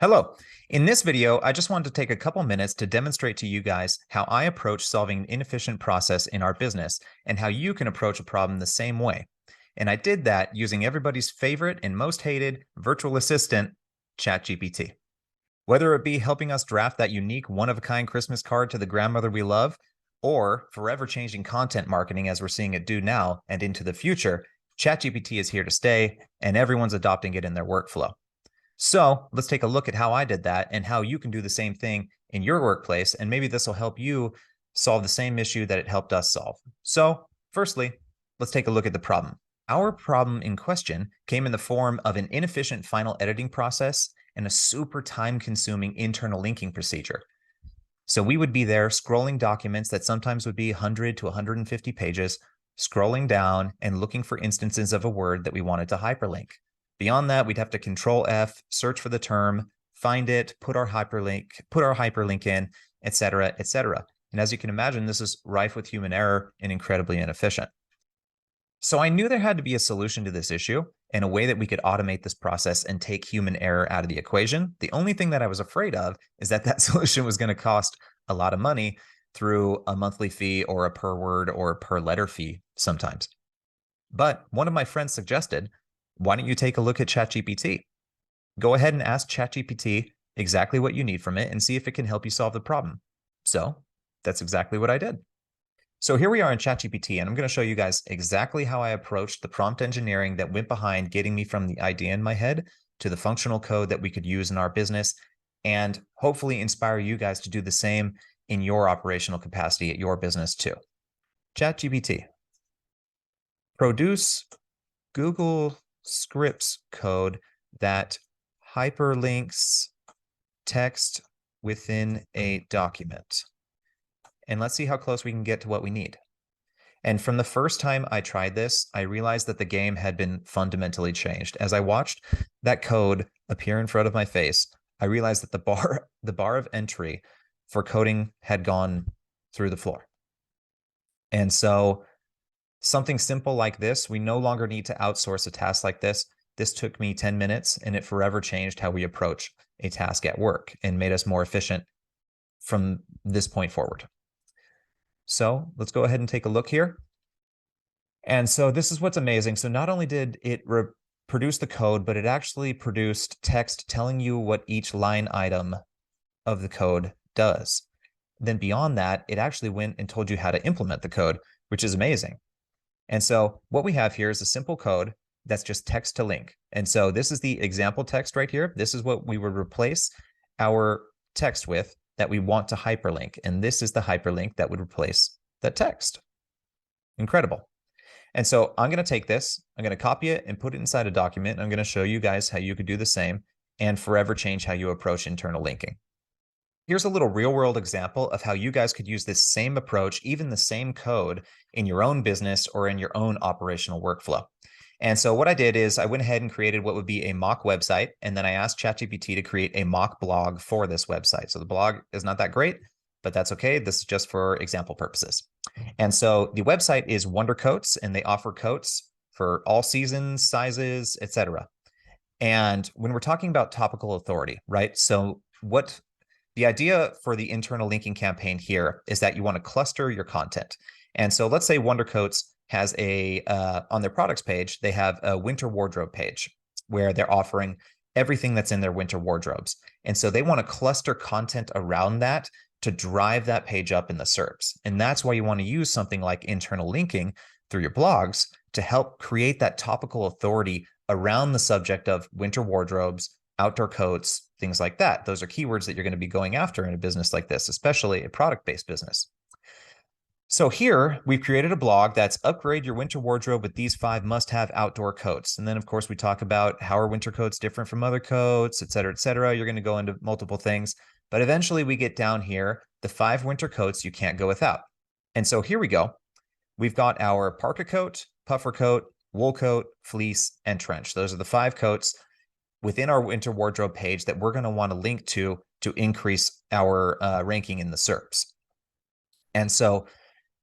Hello. In this video, I just wanted to take a couple minutes to demonstrate to you guys how I approach solving an inefficient process in our business and how you can approach a problem the same way. And I did that using everybody's favorite and most hated virtual assistant, ChatGPT. Whether it be helping us draft that unique one-of-a-kind Christmas card to the grandmother we love, or forever changing content marketing as we're seeing it do now and into the future, ChatGPT is here to stay, and everyone's adopting it in their workflow. So let's take a look at how I did that and how you can do the same thing in your workplace. And maybe this will help you solve the same issue that it helped us solve. So firstly, let's take a look at the problem. Our problem in question came in the form of an inefficient final editing process and a super time-consuming internal linking procedure. So we would be there scrolling documents that sometimes would be 100 to 150 pages, scrolling down and looking for instances of a word that we wanted to hyperlink. Beyond that, we'd have to Control F, search for the term, find it, put our hyperlink in, etc., etc. And as you can imagine, this is rife with human error and incredibly inefficient. So I knew there had to be a solution to this issue and a way that we could automate this process and take human error out of the equation. The only thing that I was afraid of is that that solution was going to cost a lot of money through a monthly fee or a per word or per letter fee sometimes. But one of my friends suggested, why don't you take a look at ChatGPT? Go ahead and ask ChatGPT exactly what you need from it and see if it can help you solve the problem. So that's exactly what I did. So here we are in ChatGPT, and I'm going to show you guys exactly how I approached the prompt engineering that went behind getting me from the idea in my head to the functional code that we could use in our business, and hopefully inspire you guys to do the same in your operational capacity at your business too. ChatGPT. Produce Google Scripts code that hyperlinks text within a document. And let's see how close we can get to what we need. And from the first time I tried this, I realized that the game had been fundamentally changed. As I watched that code appear in front of my face, I realized that the bar of entry for coding had gone through the floor. And so something simple like this, we no longer need to outsource a task like this. This took me 10 minutes and it forever changed how we approach a task at work and made us more efficient from this point forward. So let's go ahead and take a look here. And so this is what's amazing. So not only did it produce the code, but it actually produced text telling you what each line item of the code does. Then beyond that, it actually went and told you how to implement the code, which is amazing. And so what we have here is a simple code that's just text to link. And so this is the example text right here. This is what we would replace our text with that we want to hyperlink. And this is the hyperlink that would replace that text. Incredible. And so I'm going to take this, I'm going to copy it and put it inside a document. I'm going to show you guys how you could do the same and forever change how you approach internal linking. Here's a little real-world example of how you guys could use this same approach, even the same code, in your own business or in your own operational workflow. And so what I did is I went ahead and created what would be a mock website, and then I asked ChatGPT to create a mock blog for this website. So the blog is not that great, but that's okay. This is just for example purposes. And so the website is Wonder Coats, and they offer coats for all seasons, sizes, etc. And when we're talking about topical authority, right? So the idea for the internal linking campaign here is that you want to cluster your content. And so let's say Wonder Coats has on their products page, they have a winter wardrobe page where they're offering everything that's in their winter wardrobes. And so they want to cluster content around that to drive that page up in the SERPs. And that's why you want to use something like internal linking through your blogs to help create that topical authority around the subject of winter wardrobes, outdoor coats, things like that. Those are keywords that you're going to be going after in a business like this, especially a product-based business. So here we've created a blog that's upgrade your winter wardrobe with these 5 must-have outdoor coats. And then of course we talk about how are winter coats different from other coats, et cetera, et cetera. You're going to go into multiple things, but eventually we get down here, the 5 winter coats you can't go without. And so here we go. We've got our parka coat, puffer coat, wool coat, fleece, and trench. Those are the 5 coats within our winter wardrobe page that we're going to want to link to increase our ranking in the SERPs. And so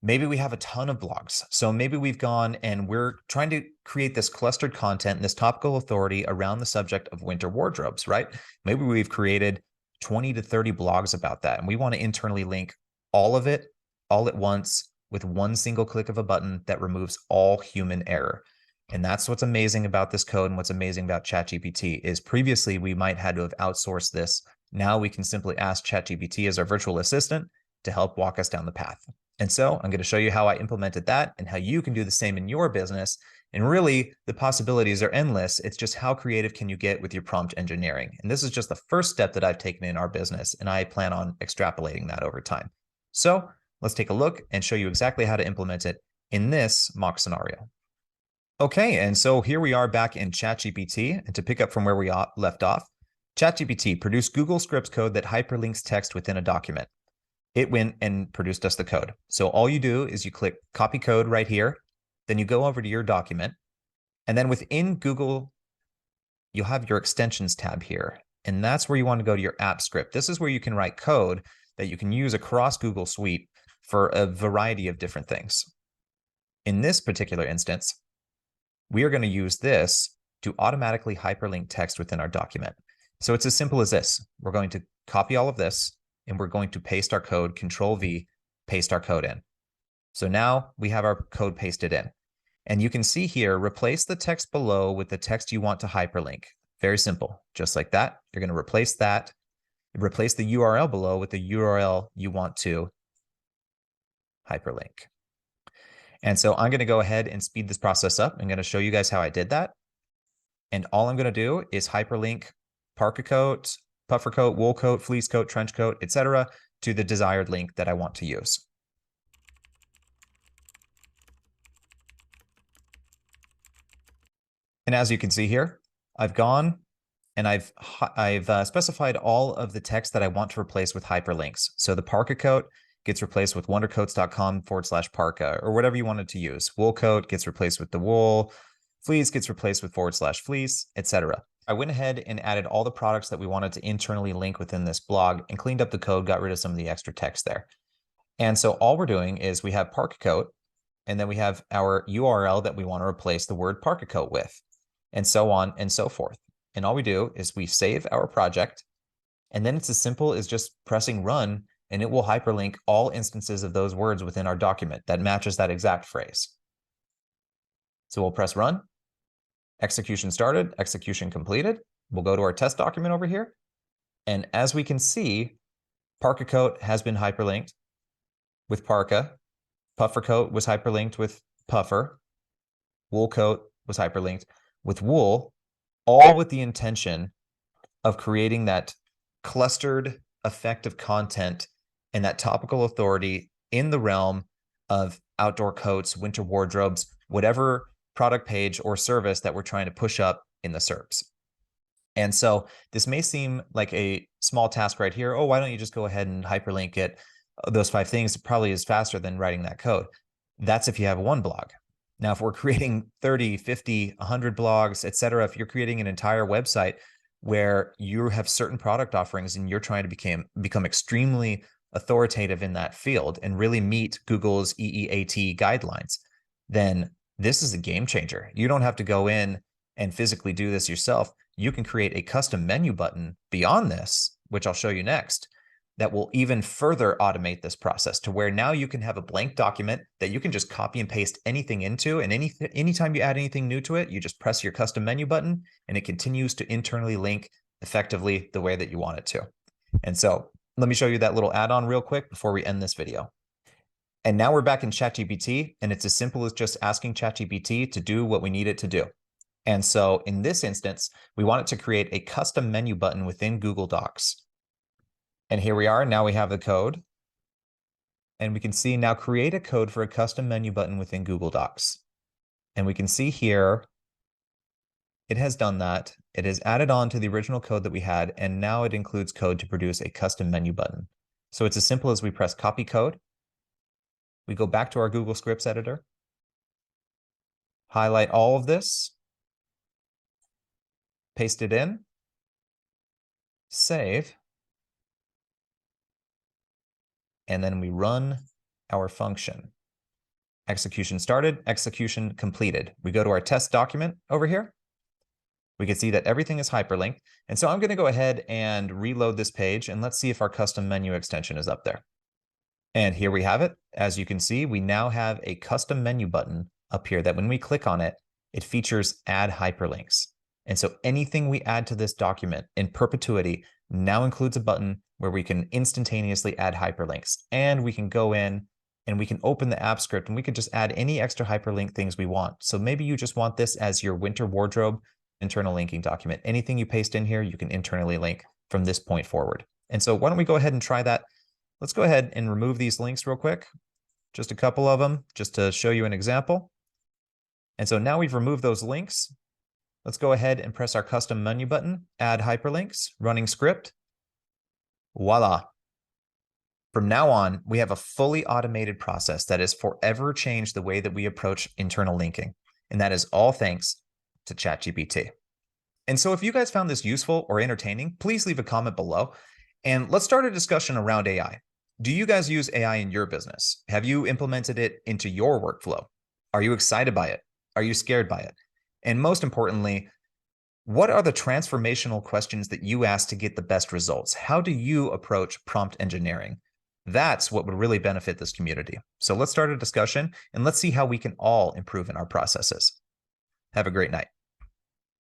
Maybe we have a ton of blogs. So maybe we've gone and we're trying to create this clustered content, this topical authority around the subject of winter wardrobes, right? Maybe we've created 20 to 30 blogs about that, and we want to internally link all of it all at once with one single click of a button that removes all human error. And that's what's amazing about this code and what's amazing about ChatGPT is previously we might had to have outsourced this. Now we can simply ask ChatGPT as our virtual assistant to help walk us down the path. And so I'm going to show you how I implemented that and how you can do the same in your business. And really, the possibilities are endless. It's just how creative can you get with your prompt engineering? And this is just the first step that I've taken in our business, and I plan on extrapolating that over time. So let's take a look and show you exactly how to implement it in this mock scenario. Okay, and so here we are back in ChatGPT, and to pick up from where we left off, ChatGPT produced Google Scripts code that hyperlinks text within a document. It went and produced us the code. So all you do is you click copy code right here, then you go over to your document, and then within Google, you'll have your extensions tab here, and that's where you want to go to your app script. This is where you can write code that you can use across Google Suite for a variety of different things. In this particular instance, we are going to use this to automatically hyperlink text within our document. So it's as simple as this. We're going to copy all of this, and we're going to paste our code, Control V, paste our code in. So now we have our code pasted in. And you can see here, replace the text below with the text you want to hyperlink. Very simple, just like that. You're going to replace that, replace the URL below with the URL you want to hyperlink. And so I'm going to go ahead and speed this process up. I'm going to show you guys how I did that. And all I'm going to do is hyperlink parka coat, puffer coat, wool coat, fleece coat, trench coat, etc., to the desired link that I want to use. And as you can see here, I've gone and I've specified all of the text that I want to replace with hyperlinks. So the parka coat gets replaced with wondercoats.com/parka or whatever you wanted to use. Wool coat gets replaced with the wool, fleece gets replaced with /fleece, etc. I went ahead and added all the products that we wanted to internally link within this blog and cleaned up the code, got rid of some of the extra text there. And so all we're doing is we have parka coat, and then we have our URL that we want to replace the word parka coat with, and so on and so forth. And all we do is we save our project, and then it's as simple as just pressing run, and it will hyperlink all instances of those words within our document that matches that exact phrase. So we'll press run. Execution started, execution completed. We'll go to our test document over here. And as we can see, parka coat has been hyperlinked with parka. Puffer coat was hyperlinked with puffer. Wool coat was hyperlinked with wool, all with the intention of creating that clustered effective content and that topical authority in the realm of outdoor coats, winter wardrobes, whatever product page or service that we're trying to push up in the SERPs. And so this may seem like a small task right here. Oh, why don't you just go ahead and hyperlink it? Those 5 things probably is faster than writing that code. That's if you have one blog. Now, if we're creating 30, 50, 100 blogs, etc., if you're creating an entire website where you have certain product offerings and you're trying to become extremely authoritative in that field and really meet Google's EEAT guidelines, then this is a game changer. You don't have to go in and physically do this yourself. You can create a custom menu button beyond this, which I'll show you next, that will even further automate this process to where now you can have a blank document that you can just copy and paste anything into, and anytime you add anything new to it, you just press your custom menu button and it continues to internally link effectively the way that you want it to. And so let me show you that little add-on real quick before we end this video. And now we're back in ChatGPT, and it's as simple as just asking ChatGPT to do what we need it to do. And so in this instance, we want it to create a custom menu button within Google Docs. And here we are. Now we have the code. And we can see now create a code for a custom menu button within Google Docs. And we can see here, it has done that. It has added on to the original code that we had, and now it includes code to produce a custom menu button. So it's as simple as we press copy code. We go back to our Google Scripts editor, highlight all of this, paste it in, save, and then we run our function. Execution started, execution completed. We go to our test document over here. We can see that everything is hyperlinked. And so I'm going to go ahead and reload this page, and let's see if our custom menu extension is up there. And here we have it. As you can see, we now have a custom menu button up here that when we click on it, it features add hyperlinks. And so anything we add to this document in perpetuity now includes a button where we can instantaneously add hyperlinks. And we can go in and we can open the app script and we can just add any extra hyperlink things we want. So maybe you just want this as your winter wardrobe internal linking document. Anything you paste in here, you can internally link from this point forward. And so why don't we go ahead and try that? Let's go ahead and remove these links real quick. Just a couple of them, just to show you an example. And so now we've removed those links. Let's go ahead and press our custom menu button, add hyperlinks, running script. Voila. From now on, we have a fully automated process that has forever changed the way that we approach internal linking. And that is all thanks to ChatGPT. And so if you guys found this useful or entertaining, please leave a comment below. And let's start a discussion around AI. Do you guys use AI in your business? Have you implemented it into your workflow? Are you excited by it? Are you scared by it? And most importantly, what are the transformational questions that you ask to get the best results? How do you approach prompt engineering? That's what would really benefit this community. So let's start a discussion and let's see how we can all improve in our processes. Have a great night.